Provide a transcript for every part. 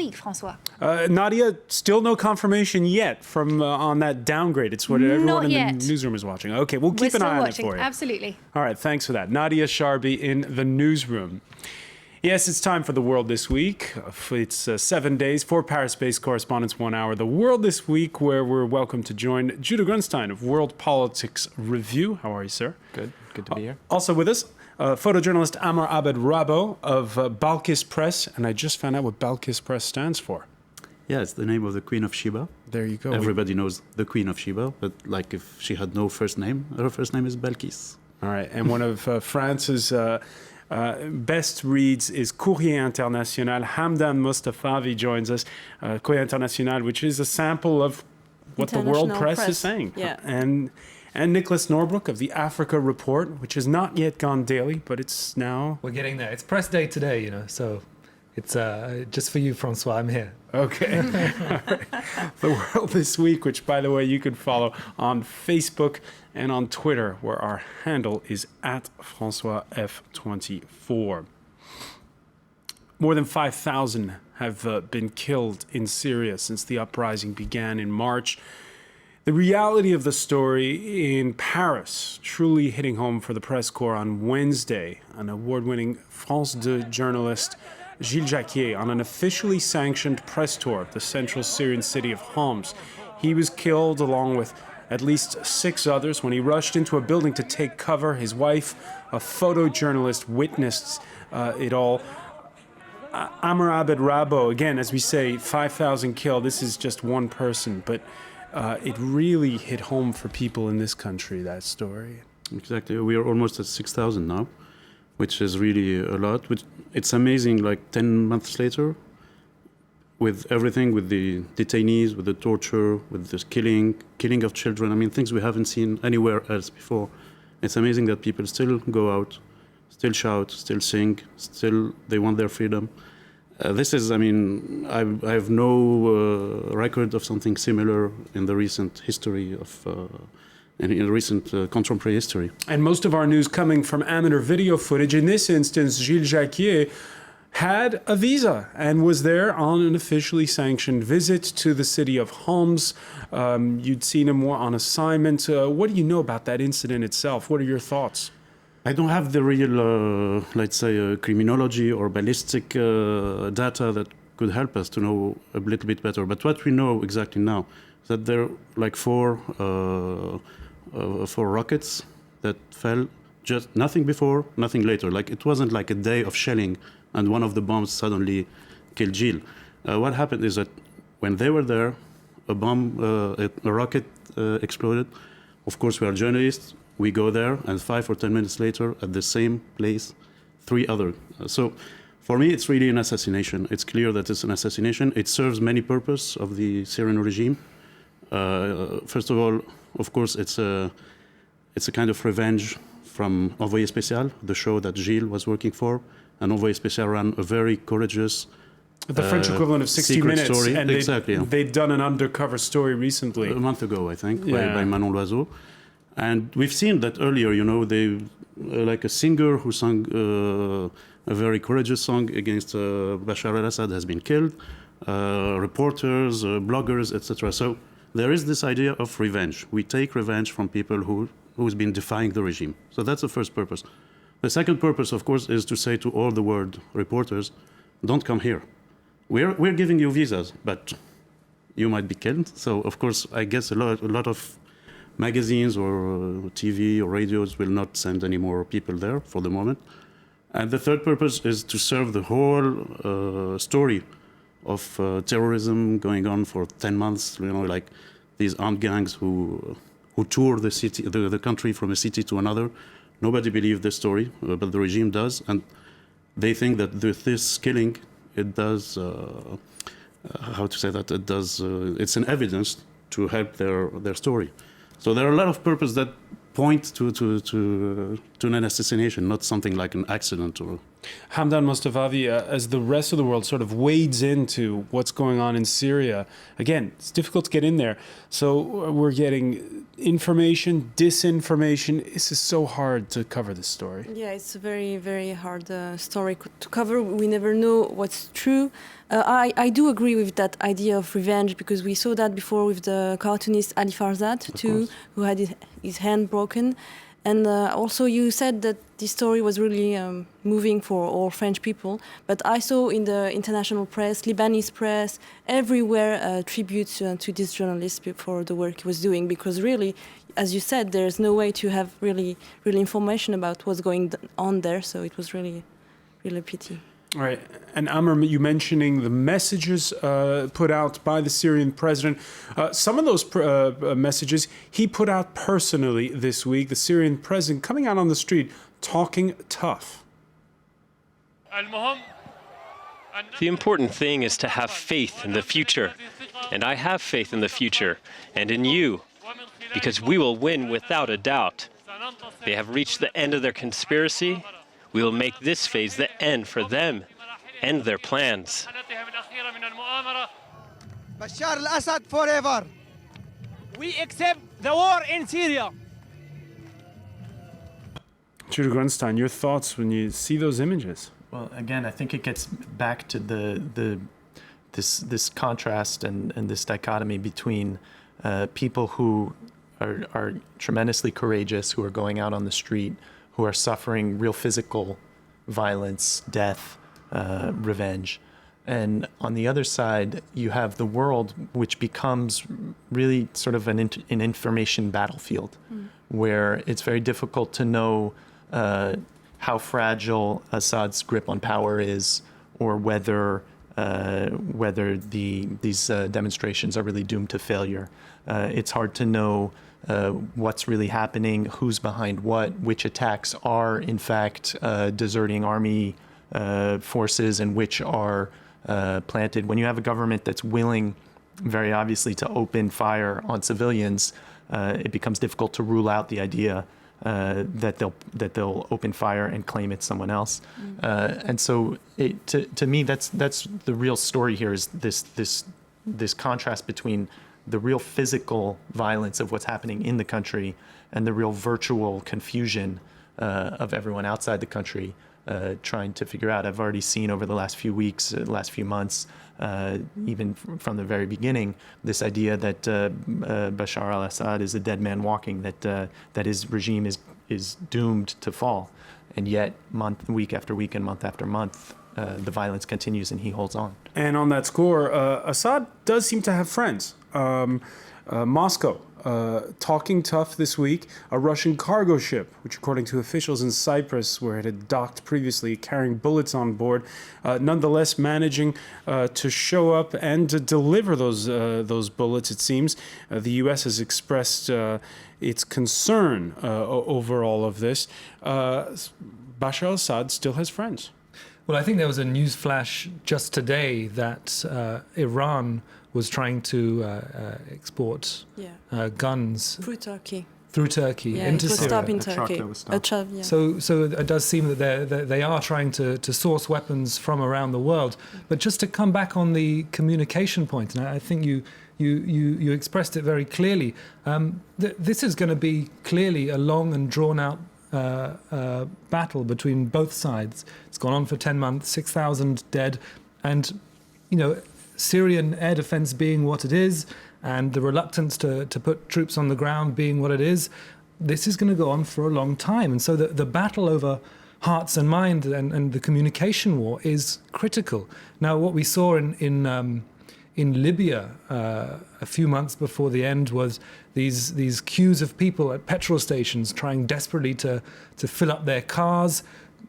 week, François? Nadia, still no confirmation yet from on that downgrade. It's what everyone Not in yet. the newsroom is watching. Okay, we'll keep an eye on it for you. Absolutely. All right, thanks for that. Nadia Sharbi in the newsroom. Yes, it's time for The World This Week. It's 7 days, 4 Paris-based correspondents, 1 hour. The World This Week, where we're welcome to join Judah Grunstein of World Politics Review. How are you, sir? Good to be here. Also with us, photojournalist Amr Abed Rabo of Balkis Press. And I just found out what Balkis Press stands for. Yeah, it's the name of the Queen of Sheba. There you go. Everybody knows the Queen of Sheba, but like if she had no first name, her first name is Balkis. All right, and one of France's best reads is Courrier International. Hamdan Mostafavi joins us. Courrier International, which is a sample of what the world press is saying. Yeah. And Nicholas Norbrook of the Africa Report, which has not yet gone daily, but it's now... We're getting there. It's press day today, so it's just for you, François. I'm here. Okay. The World This Week, which, by the way, you can follow on Facebook and on Twitter, where our handle is @FrançoisF24. More than 5,000 have been killed in Syria since the uprising began in March. The reality of the story in Paris truly hitting home for the press corps on Wednesday. An award-winning France 2 journalist, Gilles Jacquier, on an officially sanctioned press tour of the central Syrian city of Homs. He was killed along with at least 6 others when he rushed into a building to take cover. His wife, a photojournalist, witnessed it all. Amr Abed Rabo, again, as we say, 5,000 killed. This is just one person, but it really hit home for people in this country, that story. Exactly. We are almost at 6,000 now, which is really a lot. It's amazing, like 10 months later, with everything, with the detainees, with the torture, with this killing of children. I mean, things we haven't seen anywhere else before. It's amazing that people still go out, still shout, still sing, still they want their freedom. This is, I mean, I have no record of something similar in the recent history of, in recent contemporary history. And most of our news coming from amateur video footage. In this instance, Gilles Jacquier had a visa and was there on an officially sanctioned visit to the city of Homs. You'd seen him more on assignment. What do you know about that incident itself? What are your thoughts? I don't have the real, let's say, criminology or ballistic data that could help us to know a little bit better. But what we know exactly now is that there are like four rockets that fell, just nothing before, nothing later. Like it wasn't like a day of shelling and one of the bombs suddenly killed Gilles. What happened is that when they were there, a rocket exploded. Of course, we are journalists. We go there, and 5 or 10 minutes later, at the same place, 3 other. So, for me, it's really an assassination. It's clear that it's an assassination. It serves many purposes of the Syrian regime. First of all, of course, it's a kind of revenge from Envoyé Spécial, the show that Gilles was working for. And Envoyé Spécial ran a very courageous, the French equivalent of 60 Minutes. Story. And exactly. They'd done an undercover story recently. A month ago, I think, by Manon Loiseau. And we've seen that earlier, they like a singer who sang a very courageous song against Bashar al-Assad has been killed, reporters, bloggers, etc. So there is this idea of revenge. We take revenge from people who's been defying the regime. So that's the first purpose. The second purpose, of course, is to say to all the world reporters, don't come here. We're giving you visas, but you might be killed. So, of course, I guess a lot of magazines or TV or radios will not send any more people there for the moment. And the third purpose is to serve the whole story of terrorism going on for 10 months, like these armed gangs who tour the city, the country from a city to another. Nobody believes this story, but the regime does. And they think that this killing, it does, it's an evidence to help their story. So there are a lot of purposes that point to an assassination, not something like an accident or Hamdan Mostafavi, as the rest of the world sort of wades into what's going on in Syria, again, it's difficult to get in there. So we're getting information, disinformation. This is so hard to cover this story. Yeah, it's a very, very hard story to cover. We never know what's true. I do agree with that idea of revenge, because we saw that before with the cartoonist Ali Farzad too, who had his hand broken. And also you said that this story was really moving for all French people. But I saw in the international press, Lebanese press, everywhere tributes to this journalist for the work he was doing. Because really, as you said, there's no way to have really information about what's going on there. So it was really a pity. All right. And Amr, you mentioning the messages put out by the Syrian president. Some of those messages he put out personally this week. The Syrian president coming out on the street talking tough. The important thing is to have faith in the future. And I have faith in the future and in you, because we will win without a doubt. They have reached the end of their conspiracy. We will make this phase the end for them, end their plans. Bashar al-Assad forever. We accept the war in Syria. Judah Grunstein, your thoughts when you see those images? Well, again, I think it gets back to this contrast and this dichotomy between people who are tremendously courageous, who are going out on the street, who are suffering real physical violence, death, revenge. And on the other side, you have the world, which becomes really sort of an information battlefield, where it's very difficult to know how fragile Assad's grip on power is, or whether these demonstrations are really doomed to failure. It's hard to know what's really happening, who's behind what, which attacks are in fact deserting army forces and which are planted. When you have a government that's willing, very obviously, to open fire on civilians, it becomes difficult to rule out the idea that they'll open fire and claim it's someone else. And so, to me, that's the real story here, is this contrast between the real physical violence of what's happening in the country and the real virtual confusion of everyone outside the country trying to figure out. I've already seen over the last few weeks, last few months, even from the very beginning, this idea that Bashar al-Assad is a dead man walking, that his regime is doomed to fall. And yet, week after week and month after month, the violence continues and he holds on. And on that score, Assad does seem to have friends. Moscow, talking tough this week. A Russian cargo ship, which according to officials in Cyprus, where it had docked previously, carrying bullets on board, nonetheless managing to show up and to deliver those bullets, it seems. The U.S. has expressed its concern over all of this. Bashar al-Assad still has friends. Well, I think there was a news flash just today that Iran was trying to export guns through Turkey. Into Syria. Stop in Turkey. So it does seem that they are trying to source weapons from around the world. But just to come back on the communication point, and I think you expressed it very clearly. This is going to be clearly a long and drawn out battle between both sides. It's gone on for 10 months, 6,000 dead, and Syrian air defense being what it is, and the reluctance to put troops on the ground being what it is, this is going to go on for a long time. And so the battle over hearts and minds and the communication war is critical. Now, what we saw in Libya a few months before the end was these queues of people at petrol stations trying desperately to fill up their cars.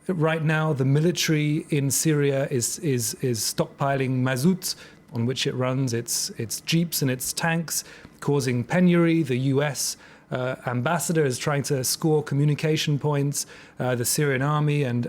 Right now, the military in Syria is stockpiling mazout, on which it runs its jeeps and its tanks, causing penury. The US ambassador is trying to score communication points. The Syrian army and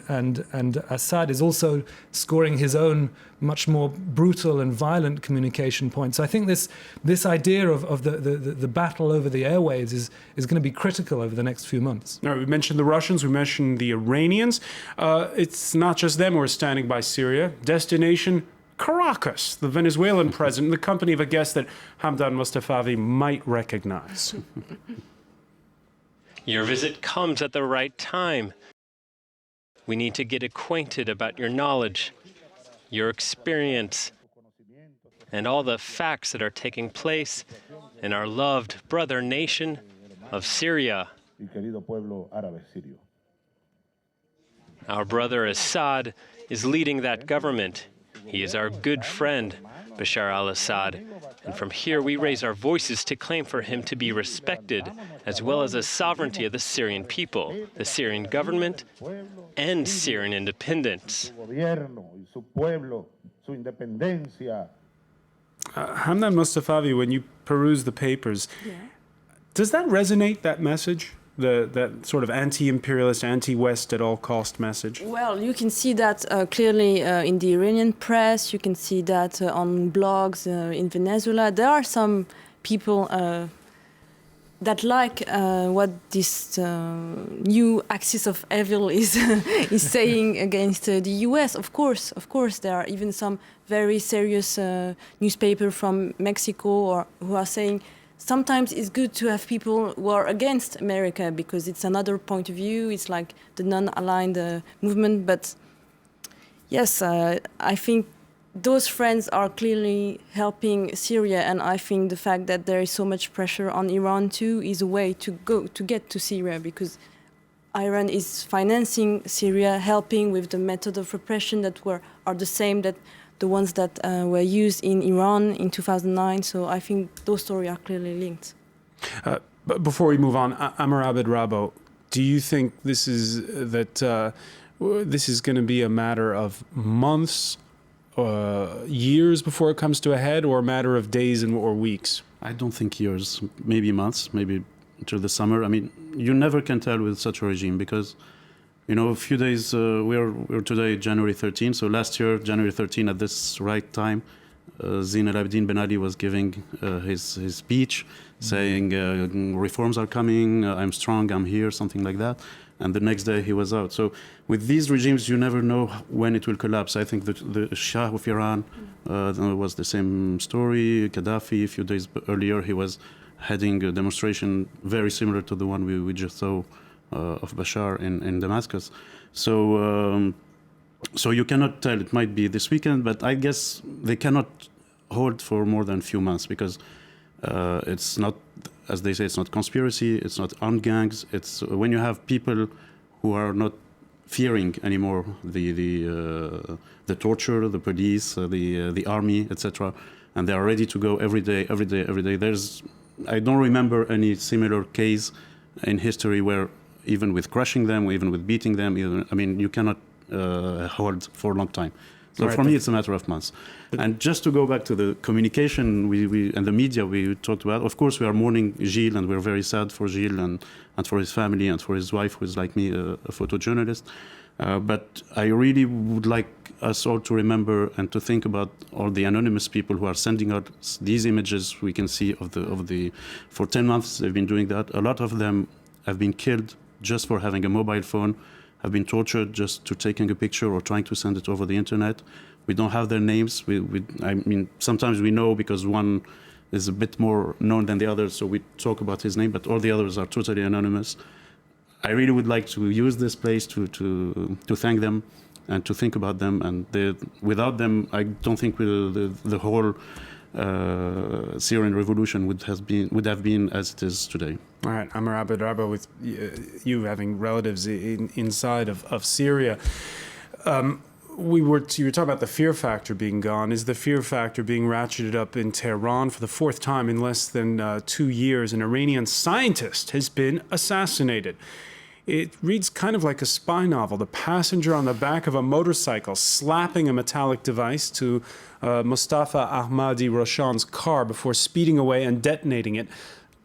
Assad is also scoring his own much more brutal and violent communication points. So I think this idea of the battle over the airwaves is going to be critical over the next few months. All right, we mentioned the Russians, we mentioned the Iranians. It's not just them who are standing by Syria. Destination Caracas, the Venezuelan president, the company of a guest that Hamdan Mustafavi might recognize. Your visit comes at the right time. We need to get acquainted about your knowledge, your experience, and all the facts that are taking place in our loved brother nation of Syria. Our brother Assad is leading that government. He is our good friend, Bashar al-Assad, and from here we raise our voices to claim for him to be respected, as well as the sovereignty of the Syrian people, the Syrian government, and Syrian independence. Hamdan Mustafavi, when you peruse the papers, does that resonate, that message? That sort of anti-imperialist, anti-West at all cost message? Well, you can see that clearly in the Iranian press. You can see that on blogs in Venezuela. There are some people that like what this new axis of evil is saying against the U.S. Of course, there are even some very serious newspapers from Mexico who are saying sometimes it's good to have people who are against America because it's another point of view. It's like the non-aligned movement. But yes, I think those friends are clearly helping Syria, and I think the fact that there is so much pressure on Iran too is a way to get to Syria, because Iran is financing Syria, helping with the method of repression that are the same that the ones that were used in Iran in 2009. So I think those stories are clearly linked. But before we move on, Amr Abed Rabo, do you think this is going to be a matter of months, years before it comes to a head, or a matter of days or weeks? I don't think years, maybe months, maybe until the summer. I mean, you never can tell with such a regime because, you know, a few days, we're today January 13, so last year, January 13, at this right time, Zine al-Abidine Ben Ali was giving his speech saying reforms are coming, I'm strong, I'm here, something like that. And the next day he was out. So with these regimes, you never know when it will collapse. I think that the Shah of Iran was the same story. Gaddafi, a few days earlier, he was heading a demonstration very similar to the one we just saw of Bashar in Damascus. So you cannot tell. It might be this weekend, but I guess they cannot hold for more than a few months because it's not, as they say, it's not conspiracy, it's not armed gangs. It's when you have people who are not fearing anymore the torture, the police, the army, etc., and they are ready to go every day. I don't remember any similar case in history where even with crushing them, even with beating them, you cannot hold for a long time. So for me, it's a matter of months. And just to go back to the communication we and the media we talked about, of course, we are mourning Gilles, and we're very sad for Gilles and for his family and for his wife, who is like me, a photojournalist. But I really would like us all to remember and to think about all the anonymous people who are sending out these images we can see of the for 10 months they've been doing that. A lot of them have been killed just for having a mobile phone, have been tortured just to taking a picture or trying to send it over the internet. We don't have their names. Sometimes we know because one is a bit more known than the other, so we talk about his name, but all the others are totally anonymous. I really would like to use this place to thank them and to think about them. And without them, I don't think the whole Syrian revolution would have been as it is today. All right, Amr Abed Rabo, with you having relatives inside of Syria. You were talking about the fear factor being gone. Is the fear factor being ratcheted up in Tehran for the fourth time in less than 2 years? An Iranian scientist has been assassinated. It reads kind of like a spy novel. The passenger on the back of a motorcycle slapping a metallic device to Mustafa Ahmadi Roshan's car before speeding away and detonating it.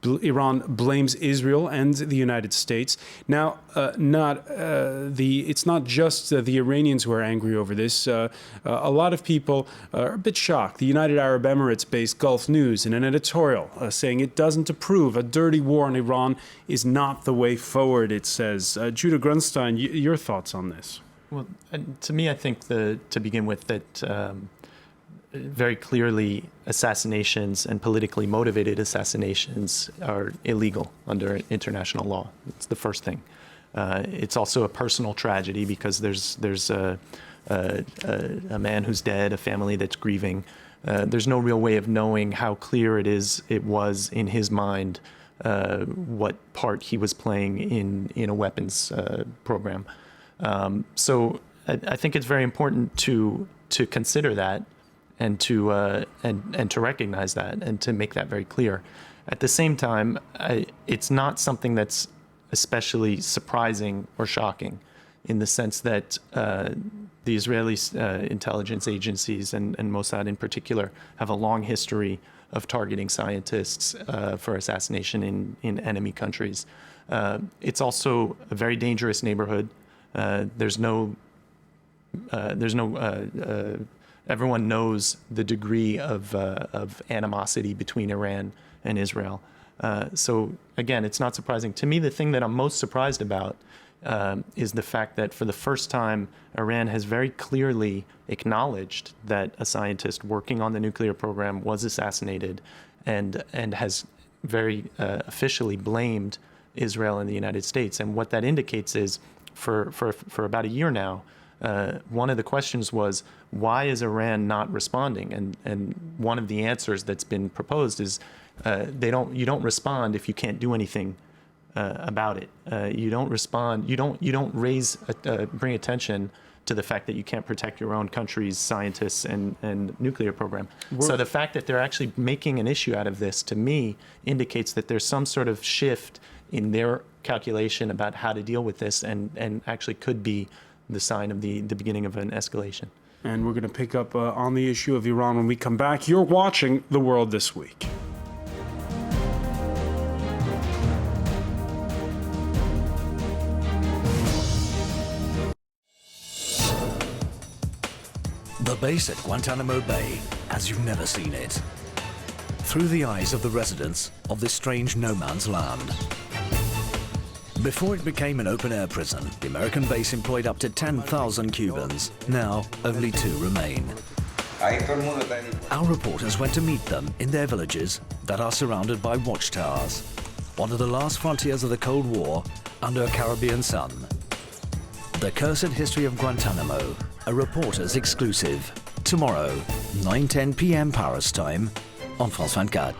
Iran blames Israel and the United States. Now, it's not just the Iranians who are angry over this. A lot of people are a bit shocked. The United Arab Emirates-based Gulf News, in an editorial, saying it doesn't approve a dirty war in Iran is not the way forward, it says. Judah Grunstein, your thoughts on this? Well, to me, I think to begin with, that very clearly assassinations and politically motivated assassinations are illegal under international law. It's the first thing. It's also a personal tragedy because there's a man who's dead, a family that's grieving. There's no real way of knowing how clear it was in his mind what part he was playing in a weapons program. So I think it's very important to consider that and to recognize that and to make that very clear. At the same time, it's not something that's especially surprising or shocking, in the sense that the Israeli intelligence agencies and Mossad in particular have a long history of targeting scientists for assassination in enemy countries. It's also a very dangerous neighborhood. Everyone knows the degree of animosity between Iran and Israel. So again, it's not surprising. To me, the thing that I'm most surprised about is the fact that for the first time, Iran has very clearly acknowledged that a scientist working on the nuclear program was assassinated, and has very officially blamed Israel and the United States. And what that indicates is, for about a year now, one of the questions was, why is Iran not responding? And one of the answers that's been proposed is, you don't respond if you can't do anything about it. You don't respond. You don't bring attention to the fact that you can't protect your own country's scientists and nuclear program. So the fact that they're actually making an issue out of this, to me, indicates that there's some sort of shift in their calculation about how to deal with this, and actually could be the sign of the beginning of an escalation. And we're going to pick up on the issue of Iran when we come back. You're watching The World This Week. The base at Guantanamo Bay, as you've never seen it. Through the eyes of the residents of this strange no-man's land. Before it became an open-air prison, the American base employed up to 10,000 Cubans. Now, only 2 remain. Our reporters went to meet them in their villages that are surrounded by watchtowers, one of the last frontiers of the Cold War under a Caribbean sun. The Cursed History of Guantanamo, a reporter's exclusive. Tomorrow, 9:10 p.m. Paris time, on France 24.